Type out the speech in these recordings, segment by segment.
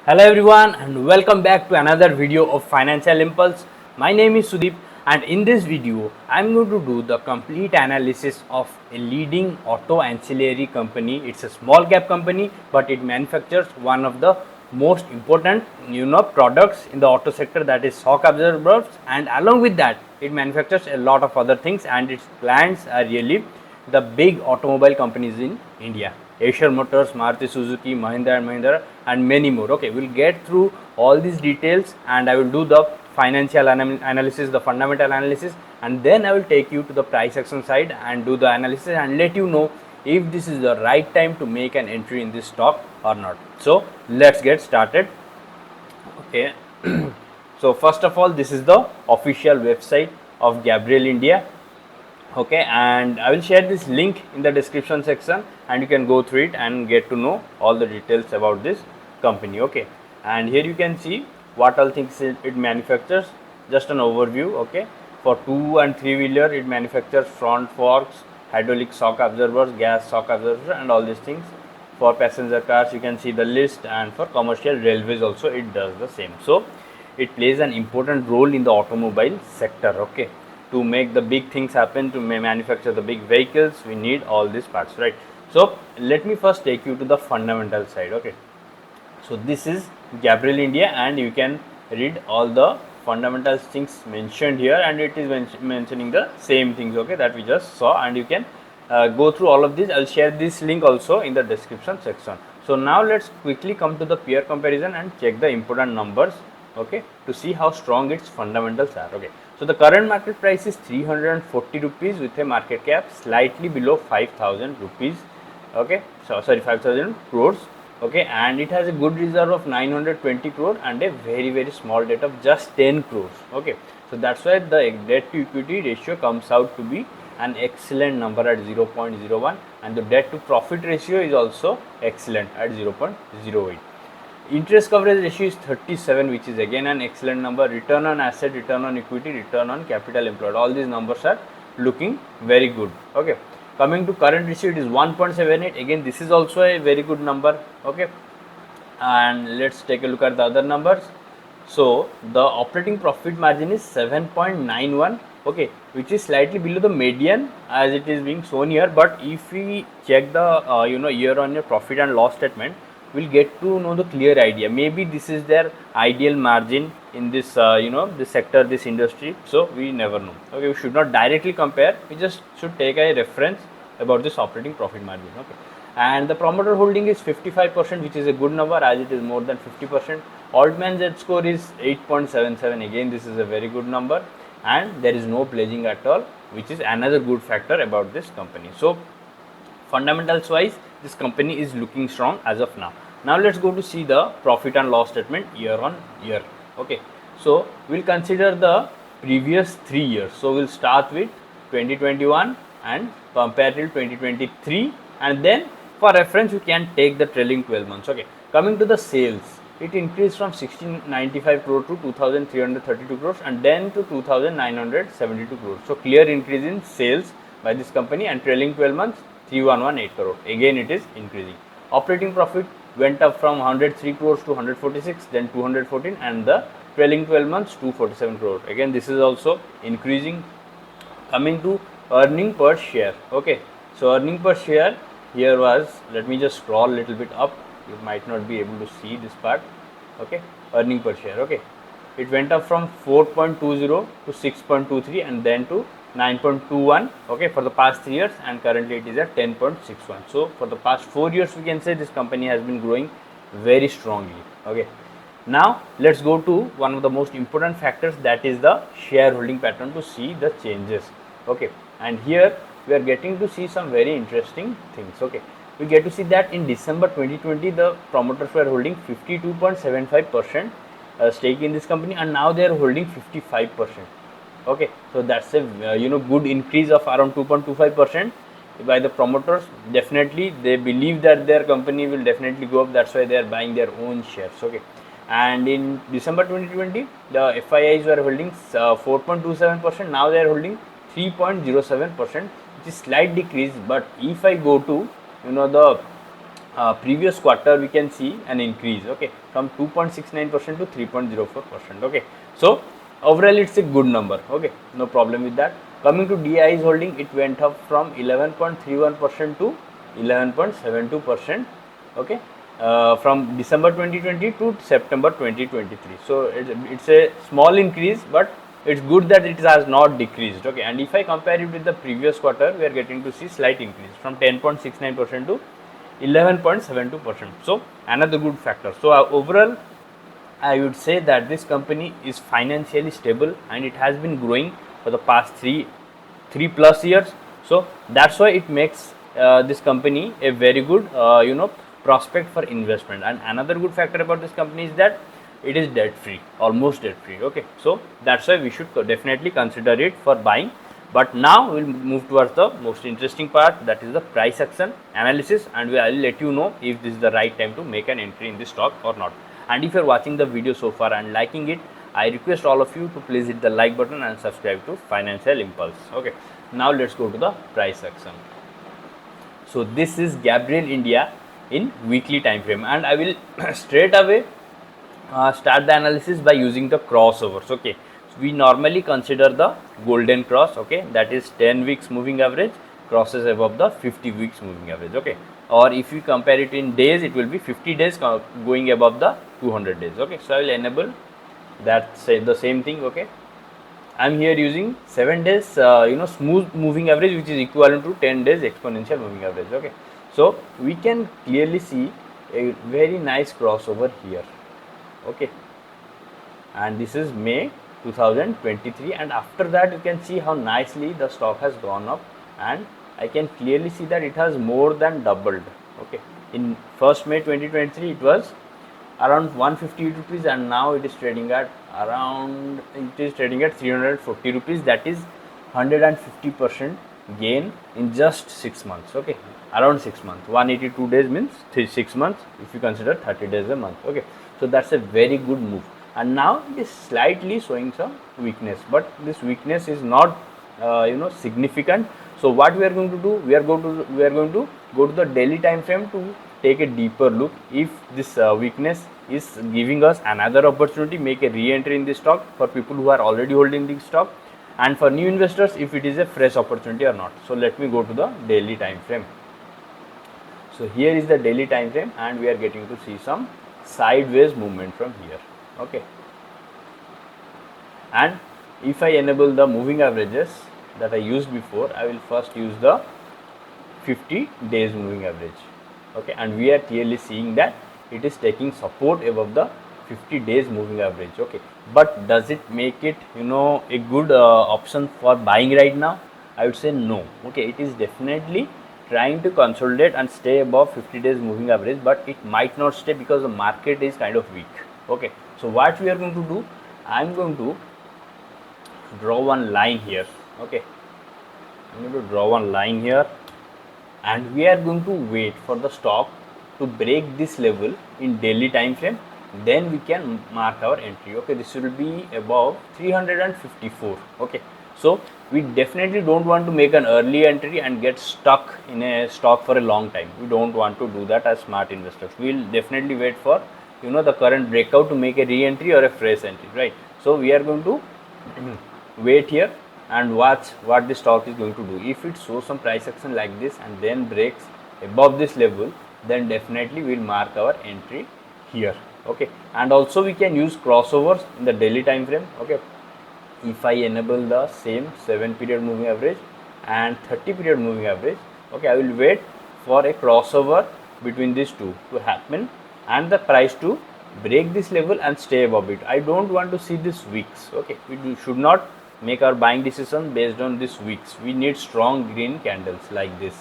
Hello everyone and welcome back to another video of Financial Impulse. My name is Sudeep and in this video I am going to do the complete analysis of a leading auto ancillary company. It's a small cap company but it manufactures one of the most important products in the auto sector, that is shock absorbers, and along with that it manufactures a lot of other things, and its clients are really the big automobile companies in India. Eicher Motors, Maruti Suzuki, Mahindra and Mahindra and many more. Okay, we'll get through all these details and I will do the financial analysis, the fundamental analysis, and then I will take you to the price action side and do the analysis and let you know if this is the right time to make an entry in this stock or not. So let's get started. Okay. So first of all, this is the official website of Gabriel India. Okay, and I will share this link in the description section and you can go through it and get to know all the details about this company. Okay, and here you can see what all things it manufactures, just an overview. Okay, for 2 and 3 wheeler it manufactures front forks, hydraulic shock absorbers, gas shock absorbers and all these things. For passenger cars you can see the list, and for commercial railways also it does the same. So it plays an important role in the automobile sector. Okay, to make the big things happen, to manufacture the big vehicles, we need all these parts, right? So let me first take you to the fundamental side. Okay, so this is Gabriel India and you can read all the fundamental things mentioned here, and it is mentioning the same things, okay, that we just saw, and you can go through all of this. I'll share this link also in the description section. So now let's quickly come to the peer comparison and check the important numbers, okay, to see how strong its fundamentals are. Okay, so the current market price is 340 rupees with a market cap slightly below 5,000 rupees. Okay, so sorry, 5,000 crores. Okay, and it has a good reserve of 920 crore and a very small debt of just 10 crores. Okay, so that's why the debt to equity ratio comes out to be an excellent number at 0.01, and the debt to profit ratio is also excellent at 0.08. Interest coverage ratio is 37, which is again an excellent number. Return on asset, return on equity, return on capital employed, all these numbers are looking very good. Okay, coming to current ratio, it is 1.78. again this is also a very good number. Okay, and let's take a look at the other numbers. So the operating profit margin is 7.91, okay, which is slightly below the median as it is being shown here. But if we check the year on year profit and loss statement, we'll get to know the clear idea. Maybe this is their ideal margin in this this sector, this industry, so we never know. Okay, we should not directly compare, we just should take a reference about this operating profit margin. Okay, and the promoter holding is 55%, which is a good number as it is more than 50%. Altman Z score is 8.77, again this is a very good number, and there is no pledging at all, which is another good factor about this company. So fundamentals wise, this company is looking strong as of now. Now let's go to see the profit and loss statement year on year. Okay, so we'll consider the previous 3 years. So we'll start with 2021 and compare till 2023, and then for reference we can take the trailing 12 months. Okay, coming to the sales, it increased from 1695 crore to 2332 crores and then to 2972 crores. So clear increase in sales by this company, and trailing 12 months 3118 crore, again it is increasing. Operating profit went up from 103 crores to 146, then 214, and the trailing 12 months 247 crore, again this is also increasing. Coming to earning per share. Okay, so earning per share here was, let me just scroll a little bit up, you might not be able to see this part. Okay, earning per share. Okay, it went up from 4.20 to 6.23 and then to 9.21, okay, for the past 3 years, and currently it is at 10.61. So for the past 4 years we can say this company has been growing very strongly. Okay, now let's go to one of the most important factors, that is the shareholding pattern, to see the changes. Okay, and here we are getting to see some very interesting things. Okay, we get to see that in December 2020 the promoters were holding 52.75% stake in this company, and now they are holding 55%. Okay, so that's a good increase of around 2.25% by the promoters. Definitely they believe that their company will definitely go up, that's why they are buying their own shares. Okay, and in December 2020 the FIIs were holding 4.27%, now they are holding 3.07%, which is slight decrease. But if I go to the previous quarter we can see an increase, okay, from 2.69% to 3.04%, okay. So overall it's a good number, okay, no problem with that. Coming to DI's holding, it went up from 11.31% to 11.72%, okay, from December 2020 to September 2023. So it's a small increase, but it's good that it has not decreased, okay. And if I compare it with the previous quarter, we are getting to see slight increase from 10.69% to 11.72%. So another good factor. So overall I would say that this company is financially stable and it has been growing for the past three plus years. So that's why it makes this company a very good prospect for investment. And another good factor about this company is that it is debt free, almost debt free, okay. So that's why we should definitely consider it for buying. But now we'll move towards the most interesting part, that is the price action analysis, and I'll let you know if this is the right time to make an entry in this stock or not. And if you're watching the video so far and liking it, I request all of you to please hit the like button and subscribe to Financial Impulse. Okay, now let's go to the price action. So this is Gabriel India in weekly time frame, and I will straight away start the analysis by using the crossovers. Okay, so we normally consider the golden cross, okay, that is 10 weeks moving average crosses above the 50 weeks moving average, okay, or if you compare it in days, it will be 50 days going above the 200 days, okay. So I will enable that, say the same thing, okay. I'm here using 7 days smooth moving average, which is equivalent to 10 days exponential moving average, okay. So we can clearly see a very nice crossover here, okay, and this is May 2023, and after that you can see how nicely the stock has gone up, and I can clearly see that it has more than doubled, okay. In 1st May 2023 it was around 150 rupees, and now it is trading at 340 rupees. That is 150% gain in just 6 months, okay, around 6 months. 182 days means 6 months if you consider 30 days a month, okay. So that's a very good move, and now it is slightly showing some weakness, but this weakness is not significant. So what we are going to do, we are going to go to the daily time frame to take a deeper look if this weakness is giving us another opportunity, make a re-entry in this stock for people who are already holding this stock, and for new investors if it is a fresh opportunity or not. So let me go to the daily time frame. So here is the daily time frame, and we are getting to see some sideways movement from here, okay. And if I enable the moving averages that I used before, I will first use the 50 days moving average, okay, and we are clearly seeing that it is taking support above the 50 days moving average, okay. But does it make it a good option for buying right now? I would say no, okay. It is definitely trying to consolidate and stay above 50 days moving average, but it might not stay because the market is kind of weak, okay. So what we are going to do, I am going to draw one line here, okay. I'm going to draw one line here, and we are going to wait for the stock to break this level in daily time frame, then we can mark our entry, okay. This will be above 354, okay. So we definitely don't want to make an early entry and get stuck in a stock for a long time. We don't want to do that as smart investors. We will definitely wait for the current breakout to make a re-entry or a fresh entry, right? So we are going to wait here and watch what the stock is going to do. If it shows some price action like this and then breaks above this level, then definitely we'll mark our entry here, okay. And also we can use crossovers in the daily time frame, okay. If I enable the same 7 period moving average and 30 period moving average, okay, I will wait for a crossover between these two to happen and the price to break this level and stay above it. I don't want to see this wicks, okay. We should not make our buying decision based on this wicks. We need strong green candles like this,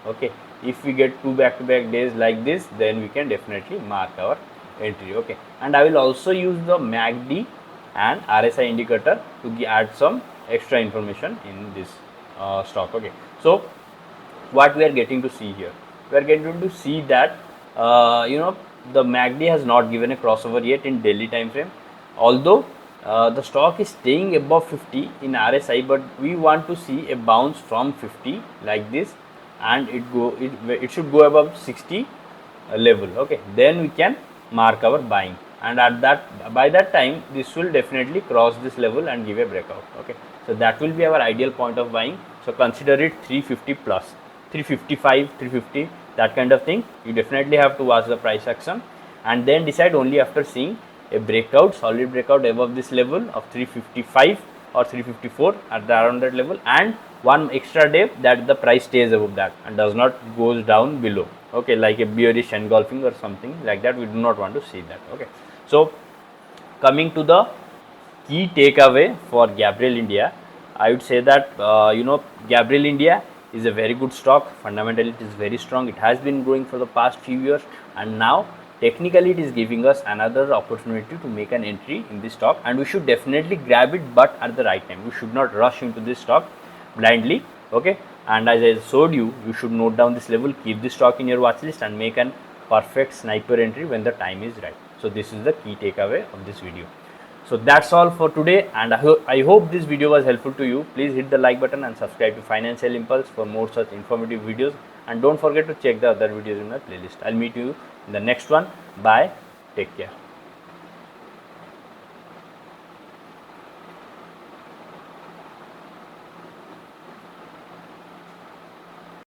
okay. If we get 2 back-to-back days like this, then we can definitely mark our entry, okay. And I will also use the MACD and RSI indicator to add some extra information in this stock, okay. So what we are getting to see here, we are getting to see that the MACD has not given a crossover yet in daily time frame, although the stock is staying above 50 in RSI, but we want to see a bounce from 50 like this, and it should go above 60 level. Okay, then we can mark our buying, and at that, by that time this will definitely cross this level and give a breakout. Okay, so that will be our ideal point of buying. So consider it 350 plus, 355, 350, that kind of thing. You definitely have to watch the price action and then decide only after seeing a breakout, solid breakout above this level of 355 or 354 at the around that level, and one extra day that the price stays above that and does not goes down below. Okay, like a bearish engulfing or something like that, we do not want to see that. Okay, so coming to the key takeaway for Gabriel India, I would say that Gabriel India is a very good stock. Fundamentally, it is very strong. It has been growing for the past few years, and now technically it is giving us another opportunity to make an entry in this stock, and we should definitely grab it, but at the right time. We should not rush into this stock blindly. Okay, and as I showed you, you should note down this level, keep this stock in your watch list, and make an perfect sniper entry when the time is right. So this is the key takeaway of this video. So that's all for today, and I hope this video was helpful to you. Please hit the like button and subscribe to Financial Impulse for more such informative videos, and don't forget to check the other videos in my playlist. I'll meet you in the next one. Bye, take care.